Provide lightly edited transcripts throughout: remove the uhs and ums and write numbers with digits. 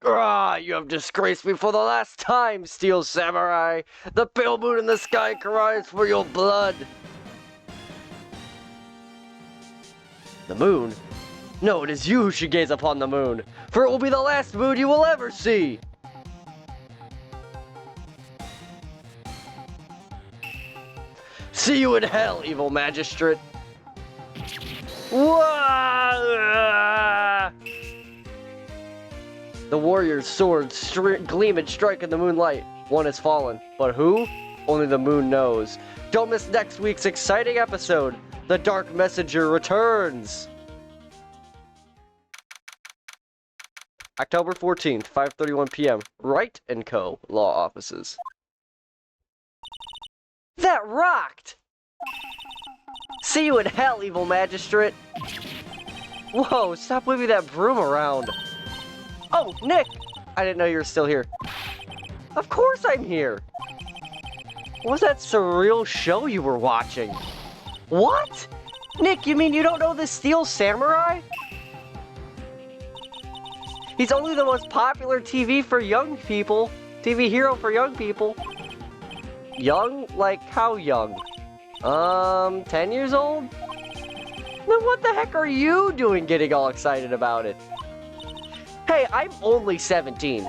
Ah, you have disgraced me for the last time, Steel Samurai! The pale moon in the sky cries for your blood! The moon? No, it is you who should gaze upon the moon, for it will be the last moon you will ever see! See you in hell, evil magistrate! Wah! The warrior's swords gleam and strike in the moonlight. One has fallen, but who? Only the moon knows. Don't miss next week's exciting episode. The Dark Messenger returns. October 14th, 5:31 p.m. Wright & Co. Law Offices. That rocked! See you in hell, evil magistrate! Whoa, stop waving that broom around. Oh, Nick! I didn't know you were still here. Of course I'm here! What was that surreal show you were watching? What? Nick, you mean you don't know the Steel Samurai? He's only the most popular TV for young people. TV hero for young people. Young? Like, how young? 10 years old? Then what the heck are you doing getting all excited about it? Hey, I'm only 17.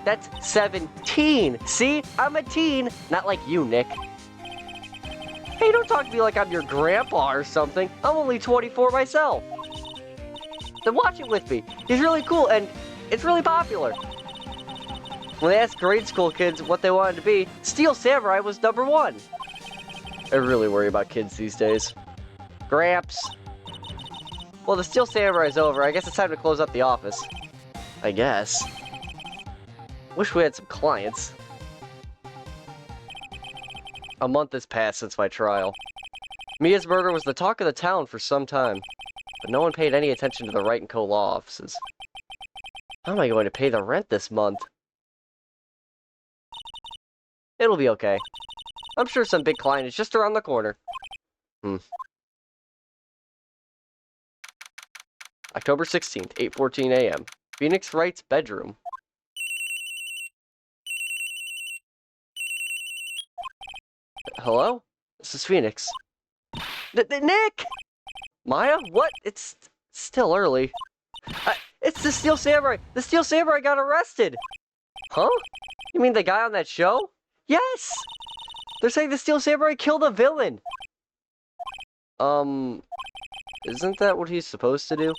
That's 17. See? I'm a teen. Not like you, Nick. Hey, don't talk to me like I'm your grandpa or something. I'm only 24 myself. Then watch it with me. He's really cool and it's really popular. When they asked grade school kids what they wanted to be, Steel Samurai was #1. I really worry about kids these days. Gramps. Well, the Steel Samurai's over. I guess it's time to close up the office. I guess. Wish we had some clients. A month has passed since my trial. Mia's murder was the talk of the town for some time, but no one paid any attention to the Wright & Co. law offices. How am I going to pay the rent this month? It'll be okay. I'm sure some big client is just around the corner. October 16th, 8:14 a.m. Phoenix Wright's bedroom. Hello? This is Phoenix. Nick! Maya? What? It's still early. It's the Steel Samurai! The Steel Samurai got arrested! Huh? You mean the guy on that show? Yes! They're saying the Steel Samurai killed a villain! Isn't that what he's supposed to do?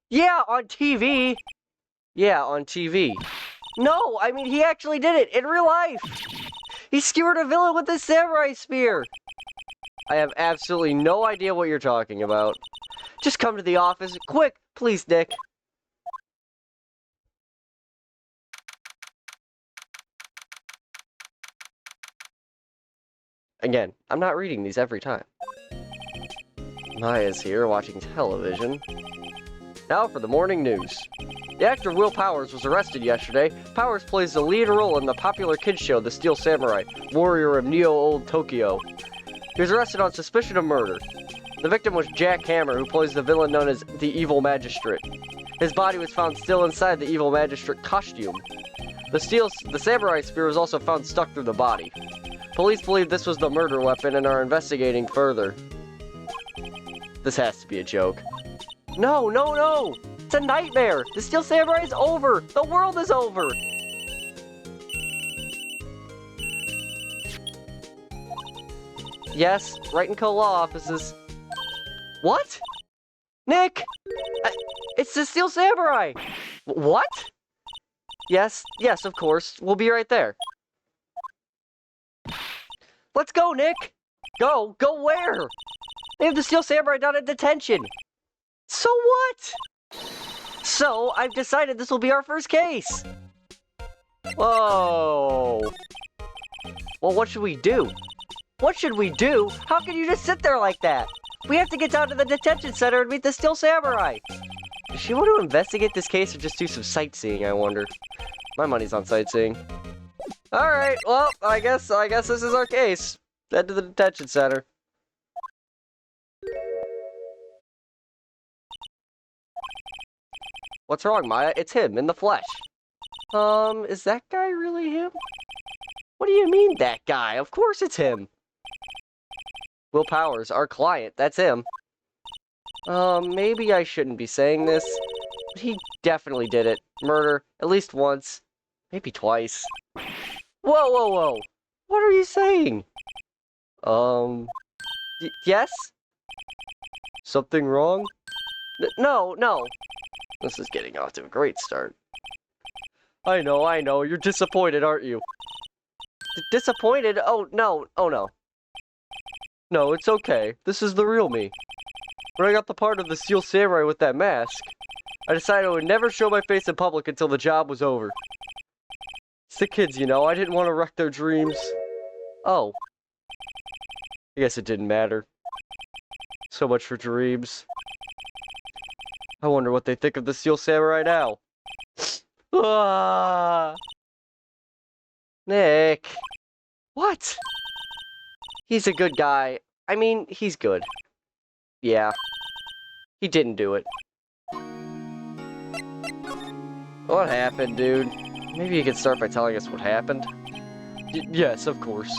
Yeah, on TV! Yeah, on TV. No, I mean, he actually did it, in real life! He skewered a villain with a samurai spear! I have absolutely no idea what you're talking about. Just come to the office, quick, please, Nick. Again, I'm not reading these every time. Maya's here, watching television. Now for the morning news. The actor Will Powers was arrested yesterday. Powers plays the lead role in the popular kids show The Steel Samurai, warrior of Neo-Old Tokyo. He was arrested on suspicion of murder. The victim was Jack Hammer, who plays the villain known as the Evil Magistrate. His body was found still inside the Evil Magistrate costume. The samurai spear was also found stuck through the body. Police believe this was the murder weapon and are investigating further. This has to be a joke. No, no, no! It's a nightmare! The Steel Samurai is over! The world is over! Yes, Wright & Co. law offices. What? Nick! It's the Steel Samurai! What? Yes, of course. We'll be right there. Let's go, Nick! Go where? They have the Steel Samurai down at detention! So what? So, I've decided this will be our first case! Whoa! Well, what should we do? What should we do? How can you just sit there like that? We have to get down to the detention center and meet the Steel Samurai! Does she want to investigate this case or just do some sightseeing, I wonder? My money's on sightseeing. Alright, well, I guess this is our case. Head to the detention center. What's wrong, Maya? It's him, in the flesh. Is that guy really him? What do you mean, that guy? Of course it's him. Will Powers, our client, that's him. Maybe I shouldn't be saying this, but he definitely did it. Murder, at least once, maybe twice. Whoa, whoa, whoa! What are you saying? Yes? Something wrong? No, no. This is getting off to a great start. I know, you're disappointed, aren't you? Disappointed? Oh, no, No, it's okay. This is the real me. When I got the part of the Steel Samurai with that mask, I decided I would never show my face in public until the job was over. It's the kids, you know, I didn't want to wreck their dreams. Oh. I guess it didn't matter. So much for dreams. I wonder what they think of the Steel Samurai now. Ah! Nick. What? He's a good guy. I mean, he's good. Yeah. He didn't do it. What happened, dude? Maybe you could start by telling us what happened? Yes, of course.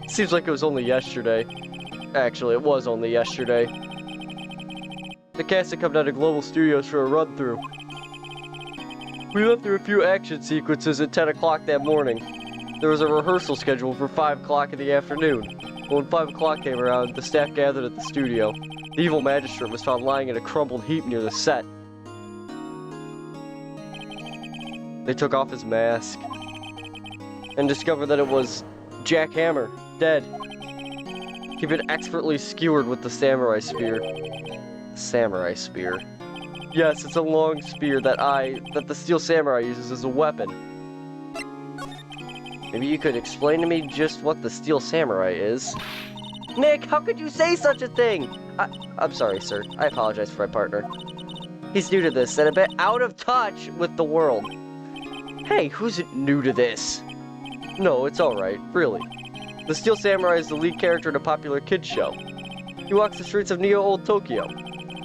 Seems like it was only yesterday. Actually, it was only yesterday. The cast had come down to Global Studios for a run-through. We went through a few action sequences at 10 o'clock that morning. There was a rehearsal scheduled for 5 o'clock in the afternoon. But when 5 o'clock came around, the staff gathered at the studio. The evil magistrate was found lying in a crumbled heap near the set. They took off his mask and discovered that it was Jack Hammer, dead. He'd been expertly skewered with the samurai spear. Samurai spear. Yes, it's a long spear that the Steel Samurai uses as a weapon. Maybe you could explain to me just what the Steel Samurai is? Nick, how could you say such a thing? I'm sorry, sir. I apologize for my partner. He's new to this and a bit out of touch with the world. Hey, who's new to this? No, it's alright, really. The Steel Samurai is the lead character in a popular kids show. He walks the streets of Neo-Old Tokyo,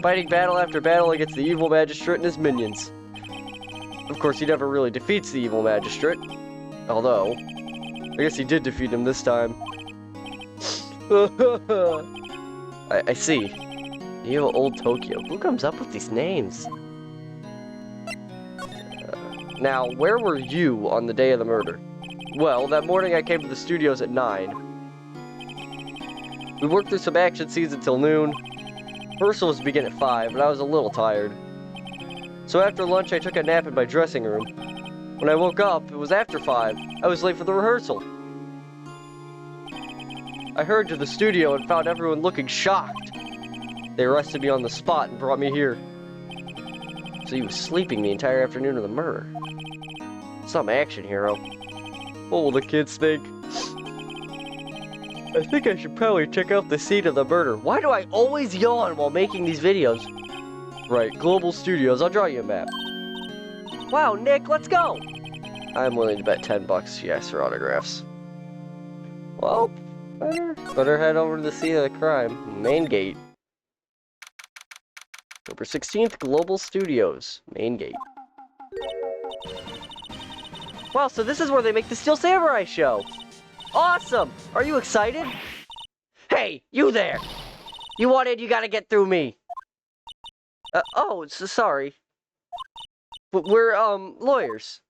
fighting battle after battle against the evil magistrate and his minions. Of course, he never really defeats the evil magistrate. Although, I guess he did defeat him this time. I see. Neo-Old Tokyo. Who comes up with these names? Now, where were you on the day of the murder? Well, that morning I came to the studios at 9. We worked through some action scenes until noon. Rehearsals began at 5, but I was a little tired. So after lunch, I took a nap in my dressing room. When I woke up, it was after 5. I was late for the rehearsal. I hurried to the studio and found everyone looking shocked. They arrested me on the spot and brought me here. So he was sleeping the entire afternoon of the murder. Some action hero. What will the kids think? I think I should probably check out the scene of the murder. Why do I always yawn while making these videos? Right, Global Studios, I'll draw you a map. Wow, Nick, let's go! I'm willing to bet $10 she asks for autographs. Well, better head over to the scene of the crime. Main gate. October 16th, Global Studios. Main gate. Wow, so this is where they make the Steel Samurai show! Awesome! Are you excited? Hey, you there! You gotta get through me! Sorry. But we're, lawyers.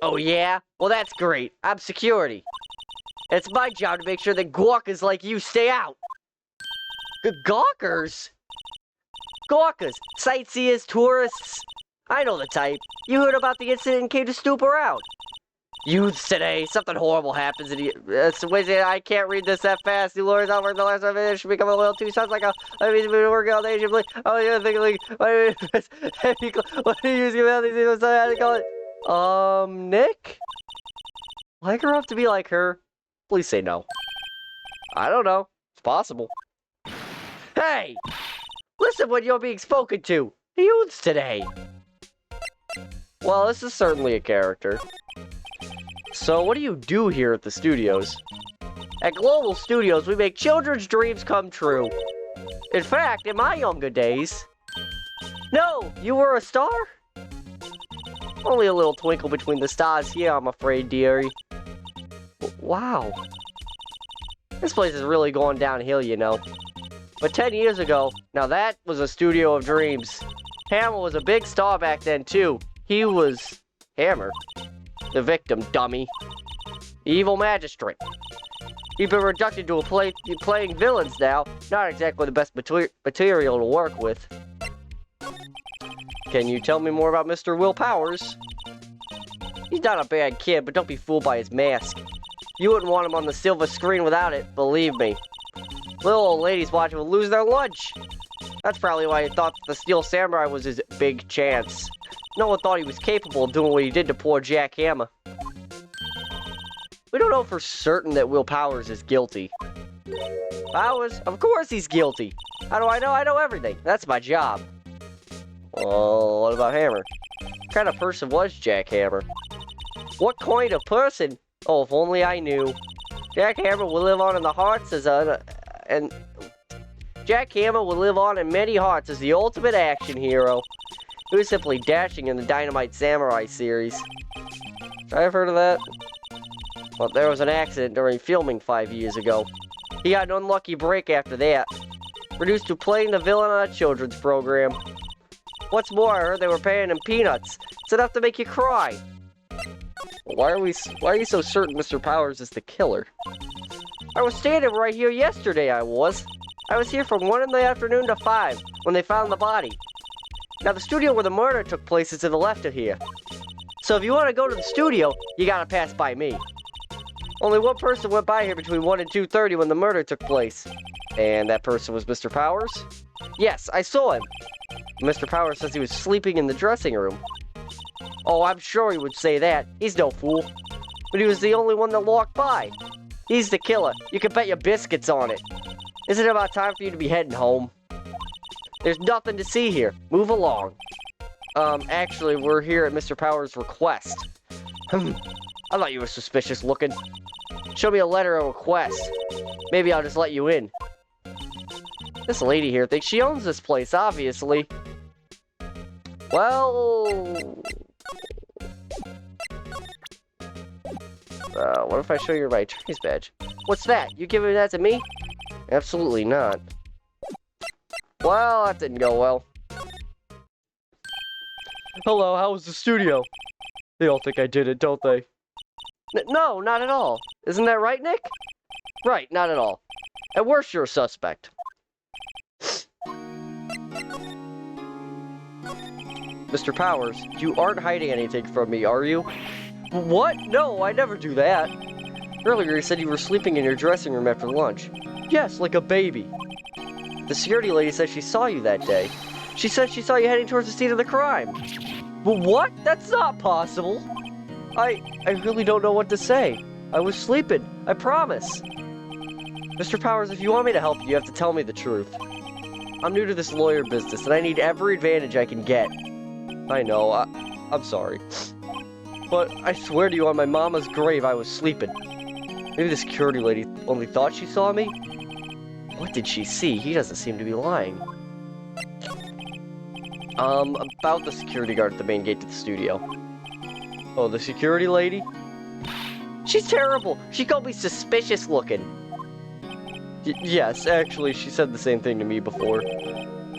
Oh yeah? Well, that's great. I'm security. And it's my job to make sure that gawkers like you stay out. Gawkers? Gawkers. Sightseers, tourists. I know the type. You heard about the incident and came to snoop around. Youths today, something horrible happens and I can't read this that fast. The lawyers out work the last 5 minutes should become a little too sounds like we've been working all day. Oh, yeah, what are you using about these people? How to call it? Nick? Will I grow up to be like her? Please say no. I don't know. It's possible. Hey! Listen when you're being spoken to. The youths today. Well, this is certainly a character. So, what do you do here at the studios? At Global Studios, we make children's dreams come true. In fact, in my younger days... No! You were a star? Only a little twinkle between the stars here, I'm afraid, dearie. Wow. This place is really going downhill, you know. But 10 years ago, now that was a studio of dreams. Hammer was a big star back then, too. He was... Hammer? The victim, dummy. The evil magistrate. He's been reduced to playing villains now. Not exactly the best material to work with. Can you tell me more about Mr. Will Powers? He's not a bad kid, but don't be fooled by his mask. You wouldn't want him on the silver screen without it, believe me. Little old ladies watching will lose their lunch. That's probably why he thought the Steel Samurai was his big chance. No one thought he was capable of doing what he did to poor Jack Hammer. We don't know for certain that Will Powers is guilty. Powers? Of course he's guilty. How do I know? I know everything. That's my job. Well, what about Hammer? What kind of person was Jack Hammer? What kind of person? Oh, if only I knew. Jack Hammer will live on in the hearts as Jack Hammer will live on in many hearts as the ultimate action hero. He was simply dashing in the Dynamite Samurai series. I've heard of that. Well, there was an accident during filming 5 years ago. He got an unlucky break after that. Reduced to playing the villain on a children's program. What's more, I heard they were paying him peanuts. It's enough to make you cry. Why are you so certain Mr. Powers is the killer? I was standing right here yesterday, I was here from 1 in the afternoon to 5, when they found the body. Now, the studio where the murder took place is to the left of here. So if you want to go to the studio, you gotta pass by me. Only one person went by here between 1 and 2:30 when the murder took place. And that person was Mr. Powers? Yes, I saw him. Mr. Powers says he was sleeping in the dressing room. Oh, I'm sure he would say that. He's no fool. But he was the only one that walked by. He's the killer. You can bet your biscuits on it. Isn't it about time for you to be heading home? There's nothing to see here. Move along. Actually, we're here at Mr. Powers' request. I thought you were suspicious looking. Show me a letter of request. Maybe I'll just let you in. This lady here thinks she owns this place, obviously. Well... what if I show you my attorney's badge? What's that? You giving that to me? Absolutely not. Well, that didn't go well. Hello, how was the studio? They all think I did it, don't they? No, not at all. Isn't that right, Nick? Right, not at all. At worst, you're a suspect. Mr. Powers, you aren't hiding anything from me, are you? What? No, I never do that. Earlier, you said you were sleeping in your dressing room after lunch. Yes, like a baby. The security lady said she saw you that day. She said she saw you heading towards the scene of the crime. But what? That's not possible. I really don't know what to say. I was sleeping. I promise. Mr. Powers, if you want me to help you, you have to tell me the truth. I'm new to this lawyer business, and I need every advantage I can get. I know, I'm sorry. But I swear to you on my mama's grave I was sleeping. Maybe the security lady only thought she saw me? What did she see? He doesn't seem to be lying. About the security guard at the main gate to the studio. Oh, the security lady? She's terrible! She called me suspicious looking. Yes, actually, she said the same thing to me before.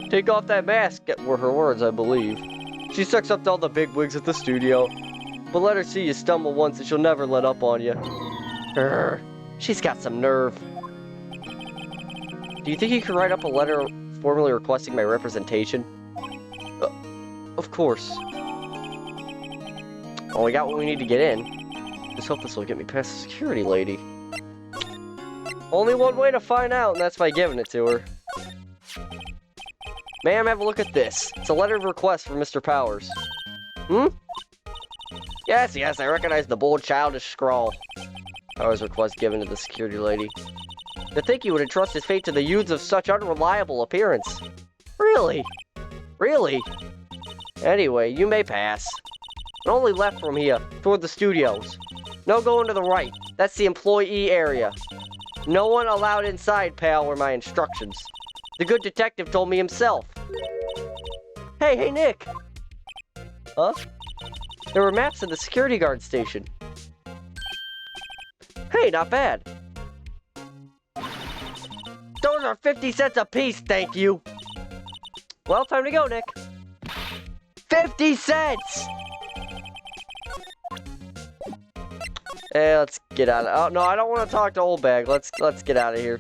Take off that mask, were her words, I believe. She sucks up to all the bigwigs at the studio. But let her see you stumble once and she'll never let up on you. Grr, she's got some nerve. Do you think you could write up a letter formally requesting my representation? Of course. Well, we got what we need to get in. Just hope this will get me past the security lady. Only one way to find out, and that's by giving it to her. Ma'am, have a look at this. It's a letter of request for Mr. Powers. Yes, I recognize the bold, childish scrawl. Powers' request given to the security lady. To think he would entrust his fate to the youths of such unreliable appearance. Really? Really? Anyway, you may pass. Only left from here, toward the studios. No going to the right. That's the employee area. No one allowed inside, pal, were my instructions. The good detective told me himself. Hey, Nick! Huh? There were maps in the security guard station. Hey, not bad. Those are 50 cents a piece, thank you. Well, time to go, Nick. 50 cents! Hey, let's get out of... Oh, no, I don't want to talk to Old Bag. Let's get out of here.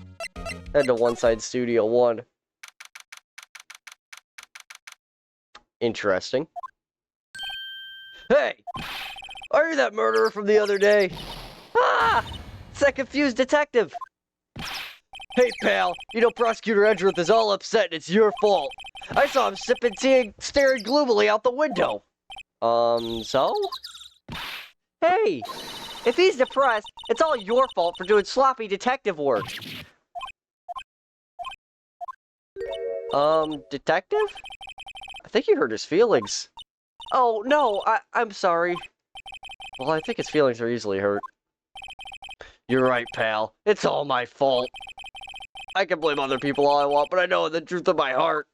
Head to One Side Studio 1. Interesting. Hey! Are you that murderer from the other day? Ah! It's that confused detective. Hey, pal. You know Prosecutor Edgeworth is all upset and it's your fault. I saw him sipping tea and staring gloomily out the window. So? Hey! If he's depressed, it's all your fault for doing sloppy detective work. Detective? I think you hurt his feelings. Oh, no, I'm sorry. Well, I think his feelings are easily hurt. You're right, pal. It's all my fault. I can blame other people all I want, but I know in the truth of my heart.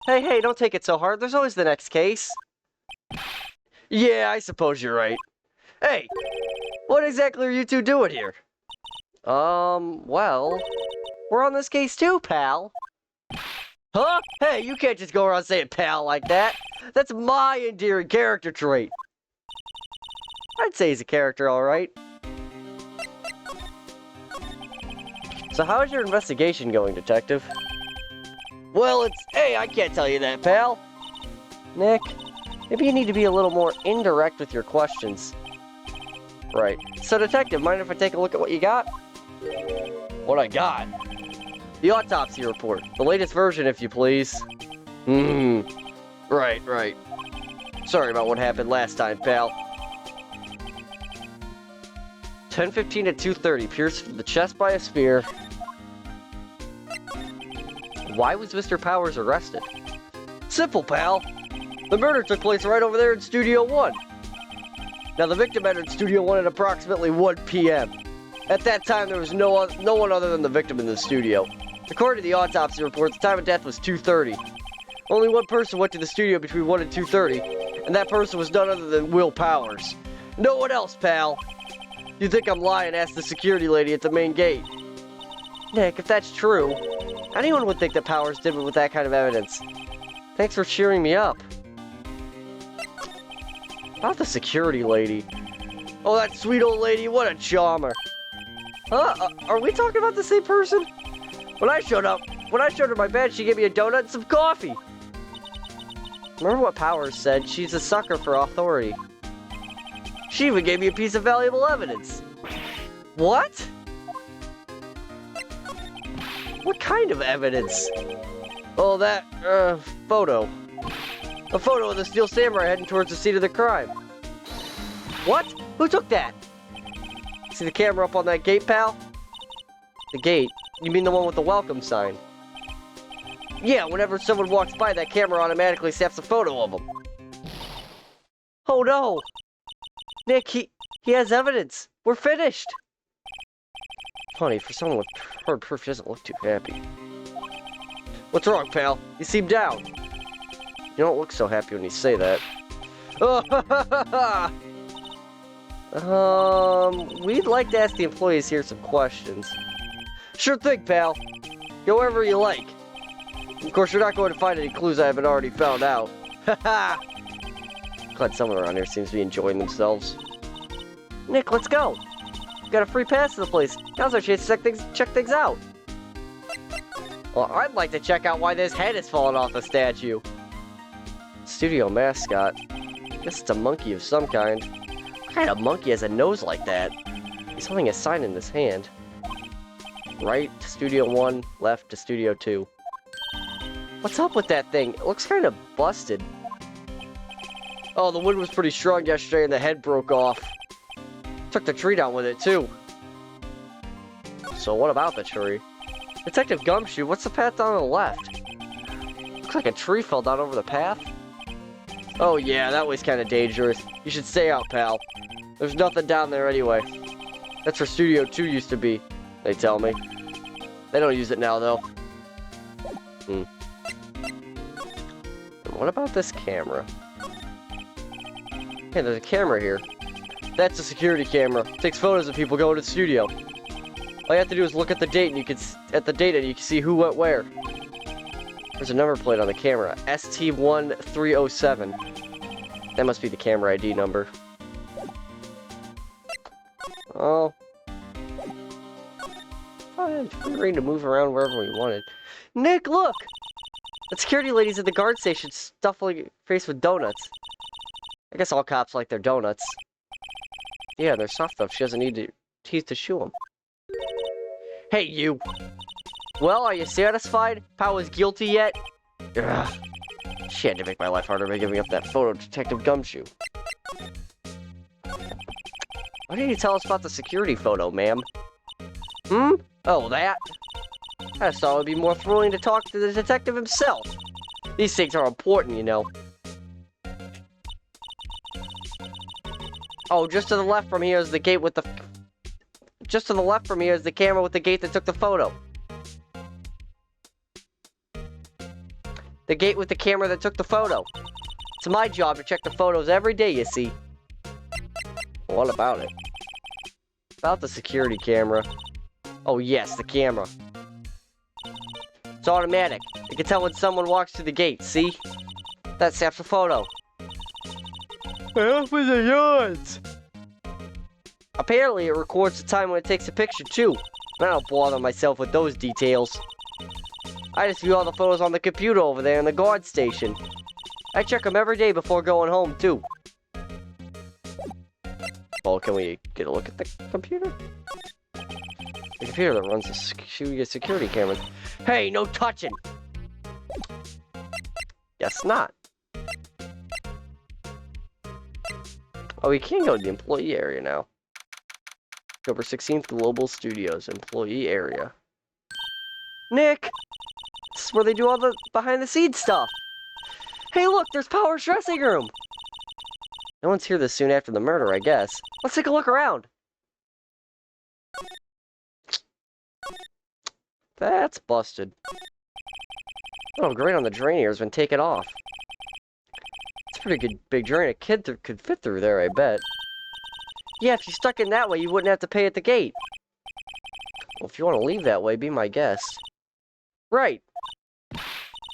Hey, don't take it so hard. There's always the next case. Yeah, I suppose you're right. Hey, what exactly are you two doing here? Well, we're on this case too, pal. Huh? Hey, you can't just go around saying pal like that. That's my endearing character trait. I'd say he's a character, alright. So how's your investigation going, detective? Well, hey, I can't tell you that, pal. Nick, maybe you need to be a little more indirect with your questions. Right. So, detective, mind if I take a look at what you got? What I got? The autopsy report. The latest version, if you please. Right. Sorry about what happened last time, pal. 10:15 at 2:30. Pierced from the chest by a spear. Why was Mr. Powers arrested? Simple, pal. The murder took place right over there in Studio 1. Now, the victim entered Studio 1 at approximately 1 p.m. At that time, there was no one other than the victim in the studio. According to the autopsy report, the time of death was 2:30. Only one person went to the studio between 1 and 2:30, and that person was none other than Will Powers. No one else, pal. You think I'm lying? Ask the security lady at the main gate. Nick, if that's true, anyone would think that Powers did it with that kind of evidence. Thanks for cheering me up. About the security lady. Oh, that sweet old lady, what a charmer. Huh? Are we talking about the same person? When I showed her my bed, she gave me a donut and some coffee. Remember what Powers said? She's a sucker for authority. She even gave me a piece of valuable evidence. What? What kind of evidence? Oh, that, photo. A photo of the Steel Samurai heading towards the scene of the crime. What? Who took that? See the camera up on that gate, pal? The gate? You mean the one with the welcome sign? Yeah, whenever someone walks by, that camera automatically snaps a photo of them. Oh no! Nick, he has evidence. We're finished. Funny, for someone with hard proof, he doesn't look too happy. What's wrong, pal? You seem down. You don't look so happy when you say that. We'd like to ask the employees here some questions. Sure thing, pal. Go wherever you like. Of course, you're not going to find any clues I haven't already found out. Haha! Glad someone around here seems to be enjoying themselves. Nick, let's go. Got a free pass to the place. Now's our chance to check things out. Well, I'd like to check out why this head is falling off the statue. Studio mascot. Guess it's a monkey of some kind. What kind of monkey has a nose like that? He's holding a sign in his hand. Right to Studio 1, left to Studio 2. What's up with that thing? It looks kind of busted. Oh, the wind was pretty strong yesterday and the head broke off. Took the tree down with it, too. So what about the tree? Detective Gumshoe, what's the path down on the left? Looks like a tree fell down over the path. Oh yeah, that way's kind of dangerous. You should stay out, pal. There's nothing down there anyway. That's where Studio 2 used to be, they tell me. They don't use it now, though. And what about this camera? Hey, there's a camera here. That's a security camera. Takes photos of people going to the studio. All you have to do is look at the date, and you can see who went where. There's a number plate on the camera, ST1307. That must be the camera ID number. Oh. Oh, yeah, it's free reign to move around wherever we wanted. Nick, look! The security lady's at the guard station stuffing her face with donuts. I guess all cops like their donuts. Yeah, they're soft enough. She doesn't need teeth to chew them. Hey, you! Well, are you satisfied? Pao is guilty yet? Ugh. She had to make my life harder by giving up that photo, Detective Gumshoe. Why didn't you tell us about the security photo, ma'am? Hmm? Oh, that? I just thought it would be more thrilling to talk to the detective himself. These things are important, you know. Oh, just to the left from here is the gate with the... Just to the left from here is the camera with the gate that took the photo. The gate with the camera that took the photo. It's my job to check the photos every day, you see. What about it? About the security camera. Oh yes, the camera. It's automatic. It can tell when someone walks through the gate, see? That snaps a photo. Open the yards! Apparently, it records the time when it takes a picture, too. I don't bother myself with those details. I just view all the photos on the computer over there in the guard station. I check them every day before going home, too. Well, can we get a look at the computer? The computer that runs the security cameras. Hey, no touching! Guess not. Oh, we can go to the employee area now. October 16th, Global Studios, employee area. Nick! This is where they do all the behind-the-scenes stuff. Hey, look, there's Power's dressing room! No one's here this soon after the murder, I guess. Let's take a look around. That's busted. Oh, great on the drain here has been taken off. It's a pretty good big drain. A kid could fit through there, I bet. Yeah, if you stuck in that way, you wouldn't have to pay at the gate. Well, if you want to leave that way, be my guest. Right.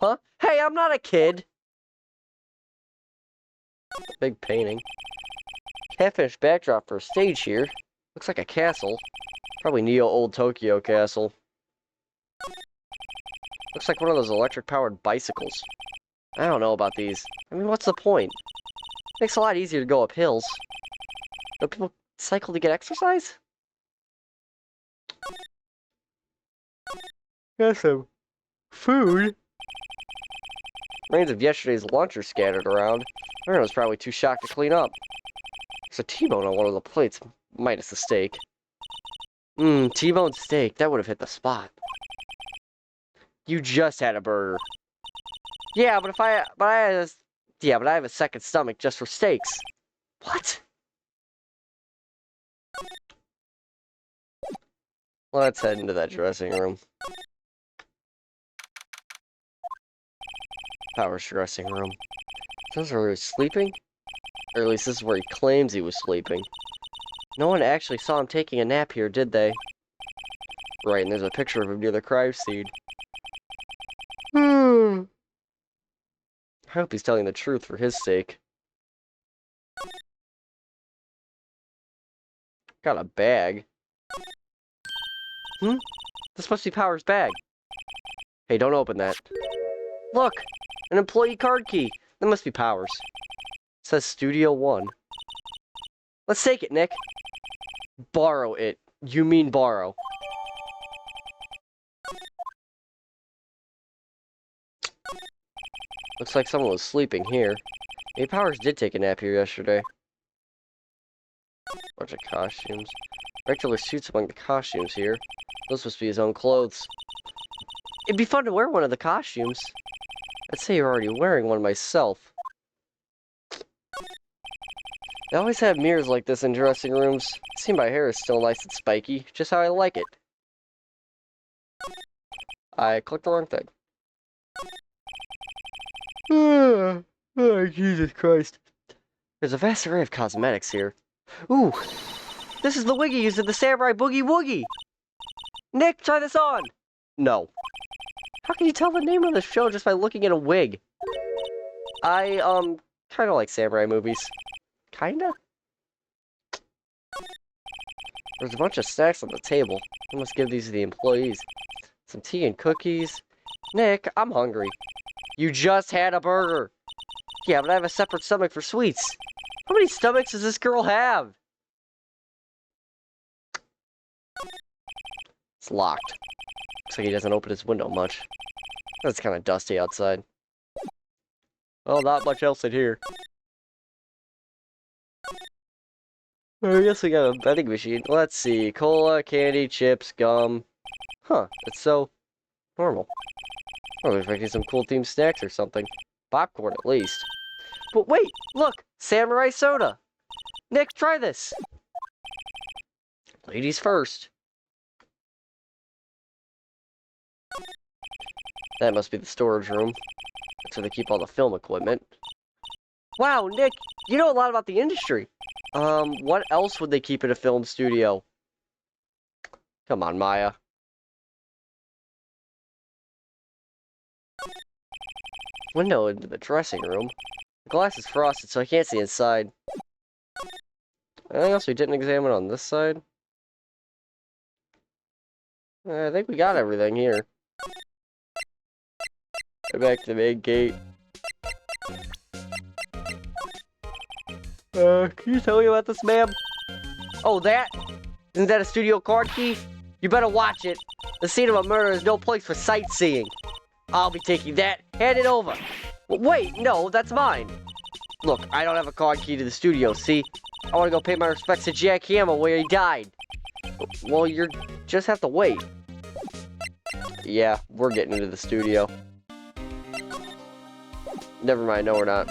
Huh? Hey, I'm not a kid! Big painting. Half-finished backdrop for a stage here. Looks like a castle. Probably Neo Old Tokyo Castle. Looks like one of those electric-powered bicycles. I don't know about these. I mean, what's the point? Makes it a lot easier to go up hills. Don't people cycle to get exercise? Got some food. Remains of yesterday's lunch are scattered around. Everyone was probably too shocked to clean up. There's a T-bone on one of the plates, minus the steak. T-bone steak. That would have hit the spot. You just had a burger. Yeah, but I have a second stomach just for steaks. What? Let's head into that dressing room. Power's dressing room. This is where he was sleeping? Or at least this is where he claims he was sleeping. No one actually saw him taking a nap here, did they? Right, and there's a picture of him near the crime scene. I hope he's telling the truth for his sake. Got a bag. This must be Power's bag. Hey, don't open that. Look! An employee card key. That must be Power's. It says Studio 1. Let's take it, Nick. Borrow it. You mean borrow. Looks like someone was sleeping here. Maybe Powers did take a nap here yesterday. Bunch of costumes. Regular suits among the costumes here. Those must be his own clothes. It'd be fun to wear one of the costumes. I'd say you're already wearing one myself. They always have mirrors like this in dressing rooms. See, my hair is still nice and spiky, just how I like it. I clicked the wrong thing. Oh, Jesus Christ. There's a vast array of cosmetics here. Ooh, this is the wig you used in the Samurai Boogie Woogie! Nick, try this on! No. How can you tell the name of the show just by looking at a wig? I, kinda like samurai movies. Kinda? There's a bunch of snacks on the table. I must give these to the employees. Some tea and cookies. Nick, I'm hungry. You just had a burger. Yeah, but I have a separate stomach for sweets. How many stomachs does this girl have? It's locked. Looks like he doesn't open his window much. It's kind of dusty outside. Well, not much else in here. I guess we got a vending machine. Let's see. Cola, candy, chips, gum. Huh, it's so normal. Oh, we're making some cool themed snacks or something. Popcorn, at least. But wait, look! Samurai soda! Nick, try this! Ladies first. That must be the storage room. That's where they keep all the film equipment. Wow, Nick, you know a lot about the industry. What else would they keep in a film studio? Come on, Maya. Window into the dressing room. The glass is frosted, so I can't see inside. Anything else we didn't examine on this side? I think we got everything here. Go back to the main gate. Can you tell me about this, ma'am? Oh, that? Isn't that a studio card key? You better watch it. The scene of a murder is no place for sightseeing. I'll be taking that. Hand it over. Wait, no, that's mine. Look, I don't have a card key to the studio, see? I want to go pay my respects to Jack Hammer where he died. Well, you just have to wait. Yeah, we're getting into the studio. Never mind, no we're not.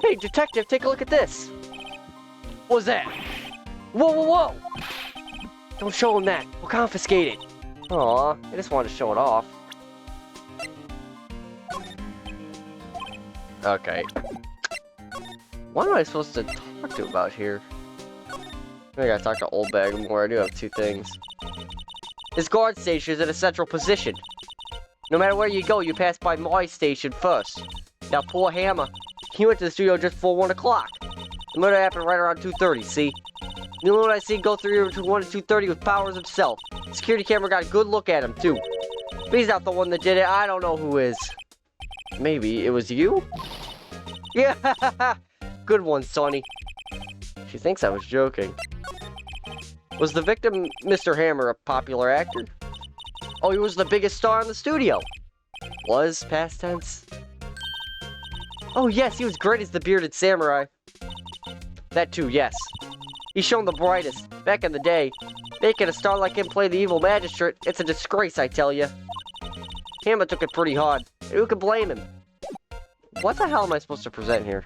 Hey, detective, take a look at this. What was that? Whoa, whoa, whoa! Don't show him that. We'll confiscate it. Aw, I just wanted to show it off. Okay. What am I supposed to talk to about here? I gotta talk to Old Bag more. I do have two things. This guard station is in a central position. No matter where you go, you pass by my station first. Now, poor Hammer, he went to the studio just before 1 o'clock. The murder happened right around 2:30, see? The only one I seen go through here between 1 and 2:30 was Powers himself. The security camera got a good look at him, too. If he's not the one that did it, I don't know who is. Maybe it was you? Yeah, good one, Sonny. She thinks I was joking. Was the victim, Mr. Hammer, a popular actor? Oh, he was the biggest star in the studio. Was, past tense? Oh yes, he was great as the bearded samurai. That too, yes. He's shown the brightest. Back in the day, making a star like him play the evil magistrate, it's a disgrace, I tell you. Hammer took it pretty hard. Who could blame him? What the hell am I supposed to present here?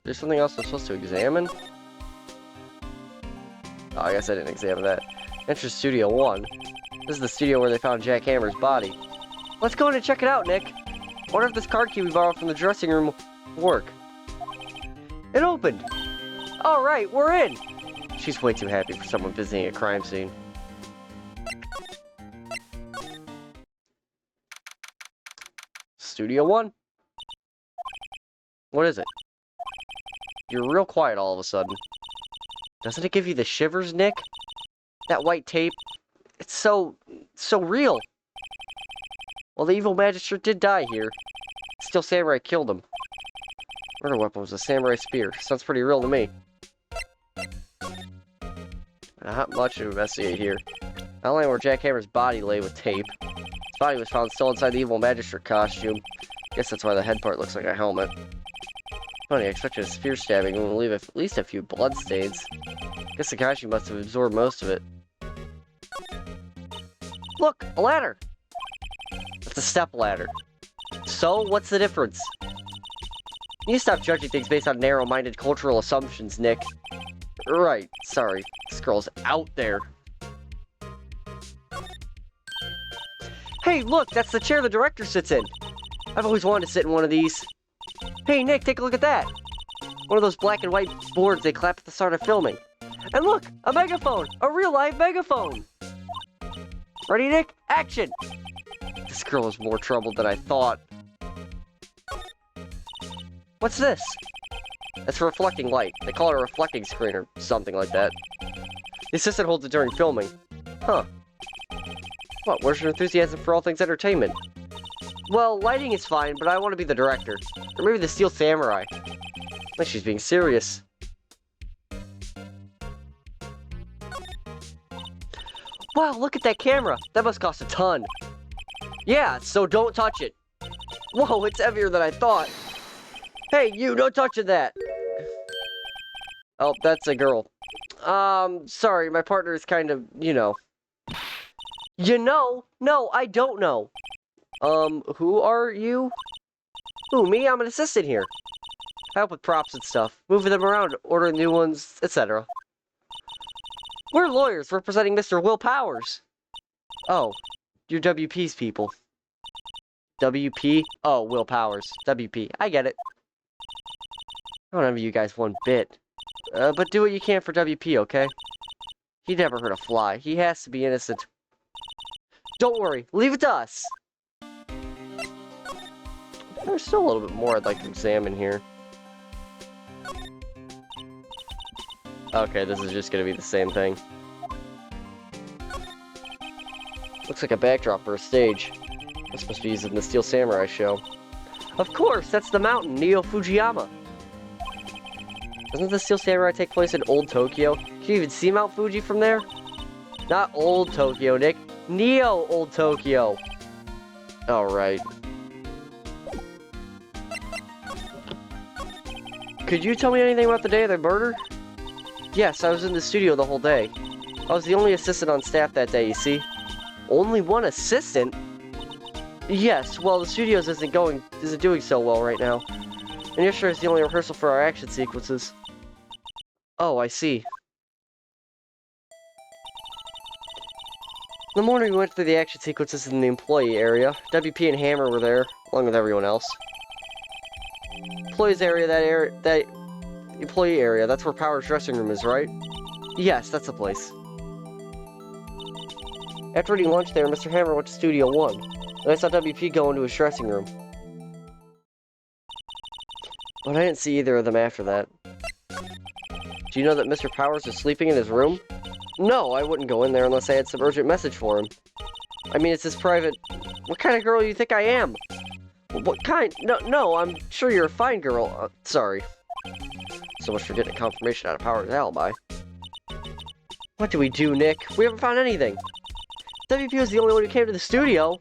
There's something else I'm supposed to examine? Oh, I guess I didn't examine that. Enter Studio 1. This is the studio where they found Jack Hammer's body. Let's go in and check it out, Nick. I wonder if this card key we borrowed from the dressing room will work. It opened! Alright, we're in! She's way too happy for someone visiting a crime scene. Studio 1? What is it? You're real quiet all of a sudden. Doesn't it give you the shivers, Nick? That white tape, it's so real. Well, the evil magistrate did die here. Still, Samurai killed him. Murder weapon was a samurai spear. Sounds pretty real to me. Not much to investigate here. Not only where Jack Hammer's body lay with tape, his body was found still inside the evil magistrate costume. Guess that's why the head part looks like a helmet. Funny, I expected a spear stabbing would leave at least a few blood stains. Guess the costume must have absorbed most of it. Look, a ladder! It's a step ladder. So, what's the difference? You need to stop judging things based on narrow-minded cultural assumptions, Nick. Right, sorry. This girl's out there. Hey, look, that's the chair the director sits in. I've always wanted to sit in one of these. Hey, Nick, take a look at that. One of those black and white boards they clap at the start of filming. And look, a megaphone, a real live megaphone. Ready, Nick? Action! This girl is more trouble than I thought. What's this? That's a reflecting light. They call it a reflecting screen or something like that. The assistant holds it during filming. Huh. What, where's your enthusiasm for all things entertainment? Well, lighting is fine, but I want to be the director. Or maybe the Steel Samurai. Like she's being serious. Wow, look at that camera. That must cost a ton. Yeah, so don't touch it. Whoa, it's heavier than I thought. Hey, you, don't touch that. Oh, that's a girl. Sorry, my partner is kind of, you know. You know? No, I don't know. Who are you? Who, me? I'm an assistant here. I help with props and stuff, moving them around, ordering new ones, etc. We're lawyers representing Mr. Will Powers. Oh, you're WP's people. WP? Oh, Will Powers. WP. I get it. I don't envy you guys one bit. But do what you can for WP, okay? He never hurt a fly. He has to be innocent. Don't worry. Leave it to us. There's still a little bit more I'd like to examine here. Okay, this is just gonna be the same thing. Looks like a backdrop for a stage. This must be used in the Steel Samurai show. Of course, that's the mountain, Neo Fujiyama. Doesn't the Steel Samurai take place in Old Tokyo? Can you even see Mount Fuji from there? Not Old Tokyo, Nick. Neo Old Tokyo. Alright. Could you tell me anything about the day of the murder? Yes, I was in the studio the whole day. I was the only assistant on staff that day, you see. Only one assistant? Yes, well, the studios isn't doing so well right now. And yesterday was the only rehearsal for our action sequences. Oh, I see. In the morning, we went through the action sequences in the employee area. WP and Hammer were there, along with everyone else. Employees area, that employee area, that's where Power's dressing room is, right? Yes, that's the place. After eating lunch there, Mr. Hammer went to Studio 1, and I saw WP go into his dressing room. But I didn't see either of them after that. Do you know that Mr. Powers is sleeping in his room? No, I wouldn't go in there unless I had some urgent message for him. I mean, it's his private... What kind of girl do you think I am? What kind? No, I'm sure you're a fine girl. Sorry. So much for getting confirmation out of Power's alibi. What do we do, Nick? We haven't found anything. WP was the only one who came to the studio.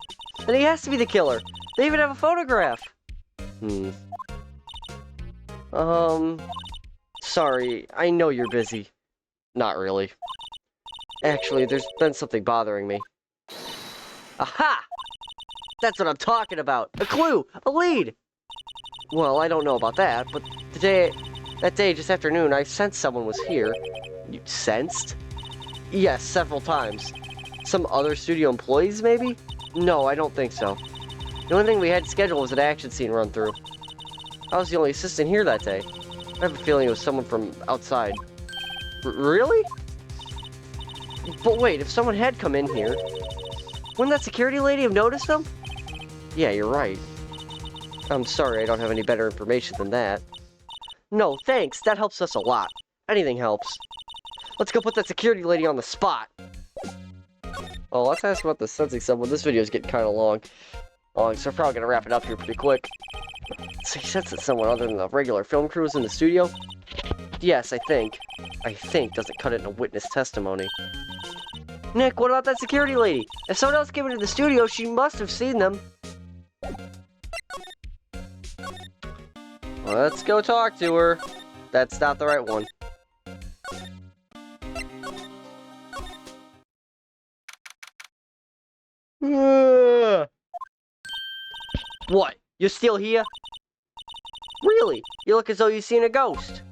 And he has to be the killer. They even have a photograph. Sorry, I know you're busy. Not really. Actually, there's been something bothering me. Aha! That's what I'm talking about! A clue! A lead! Well, I don't know about that, but that day, just after noon, I sensed someone was here. You sensed? Yes, several times. Some other studio employees, maybe? No, I don't think so. The only thing we had scheduled was an action scene run-through. I was the only assistant here that day. I have a feeling it was someone from outside. Really? But wait, if someone had come in here, wouldn't that security lady have noticed them? Yeah, you're right. I'm sorry I don't have any better information than that. No, thanks. That helps us a lot. Anything helps. Let's go put that security lady on the spot. Oh, let's ask about the sensing someone. This video is getting kind of long. So we're probably going to wrap it up here pretty quick. So he sensed that someone other than the regular film crew was in the studio? Yes, I think. I think doesn't cut it into witness testimony. Nick, what about that security lady? If someone else came into the studio, she must have seen them. Let's go talk to her. That's not the right one. What? You're still here? Really? You look as though you've seen a ghost.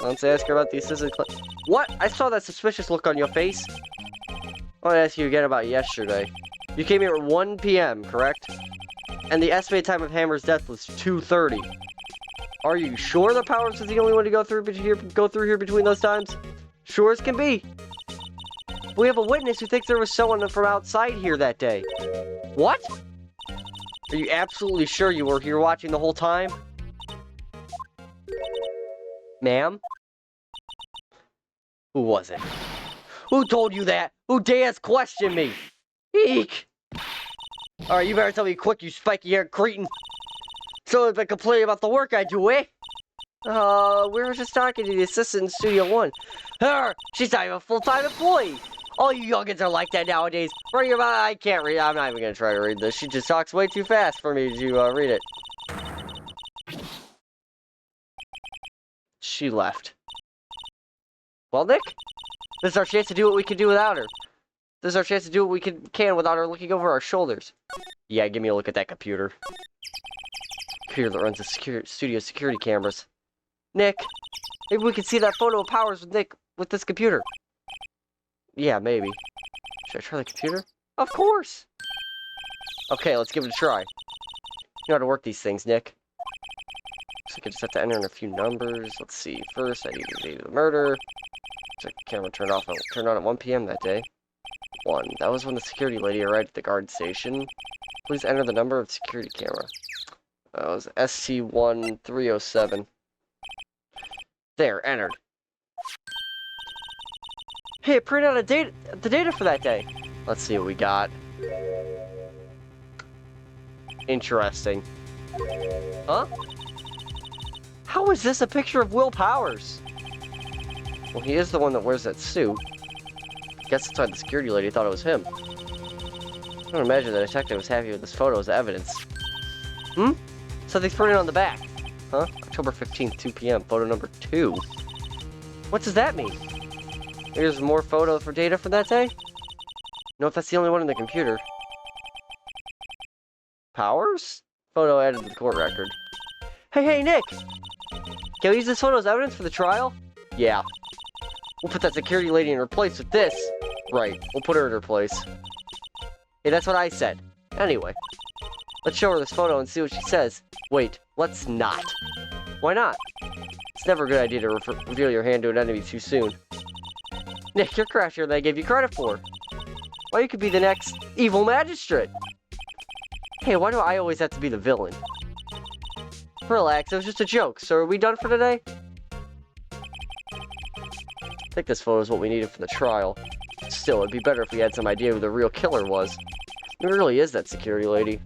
Let's ask her about the assistant. What? I saw that suspicious look on your face. I want to ask you again about yesterday. You came here at 1 p.m., correct? And the estimated time of Hammer's death was 2:30. Are you sure the Powers was the only one to go through here between those times? Sure as can be. We have a witness who thinks there was someone from outside here that day. What? Are you absolutely sure you were here watching the whole time? Ma'am? Who was it? Who told you that? Who dares question me? Eek! Alright, you better tell me quick, you spiky-haired cretin. So I've been complaining about the work I do, eh? We were just talking to the assistant in Studio 1. Her! She's not even a full-time employee! All you youngins are like that nowadays. Reading about I can't read. I'm not even gonna try to read this. She just talks way too fast for me to read it. She left. Well, Nick, this is our chance to do what we can do without her. This is our chance to do what we can without her looking over our shoulders. Yeah, give me a look at that computer. Computer that runs the studio security cameras. Nick, maybe we can see that photo of Powers with Nick with this computer. Yeah, maybe. Should I try the computer? Of course! Okay, let's give it a try. You know how to work these things, Nick. So I just have to enter in a few numbers. Let's see. First, I need the date of the murder. Check the camera turned on at 1 p.m. that day. 1. That was when the security lady arrived at the guard station. Please enter the number of the security camera. That was SC1307. There, entered. Hey, print out the data for that day. Let's see what we got. Interesting. Huh? How is this a picture of Will Powers? Well, he is the one that wears that suit. Guess that's why the security lady thought it was him. I don't imagine the detective was happy with this photo as evidence. Something's printed on the back. Huh? October 15th, 2 p.m. Photo number 2. What does that mean? Here's more photo for data for that day? No, if that's the only one in the computer. Powers? Photo added to the court record. Hey, Nick! Can we use this photo as evidence for the trial? Yeah. We'll put that security lady in her place with this. Right, we'll put her in her place. Hey, that's what I said. Anyway, let's show her this photo and see what she says. Wait, let's not. Why not? It's never a good idea to reveal your hand to an enemy too soon. Nick, you're crashier than I gave you credit for. Well, you could be the next evil magistrate. Hey, why do I always have to be the villain? Relax, it was just a joke. So are we done for today? I think this photo is what we needed for the trial. Still, it'd be better if we had some idea who the real killer was. Who really is that security lady?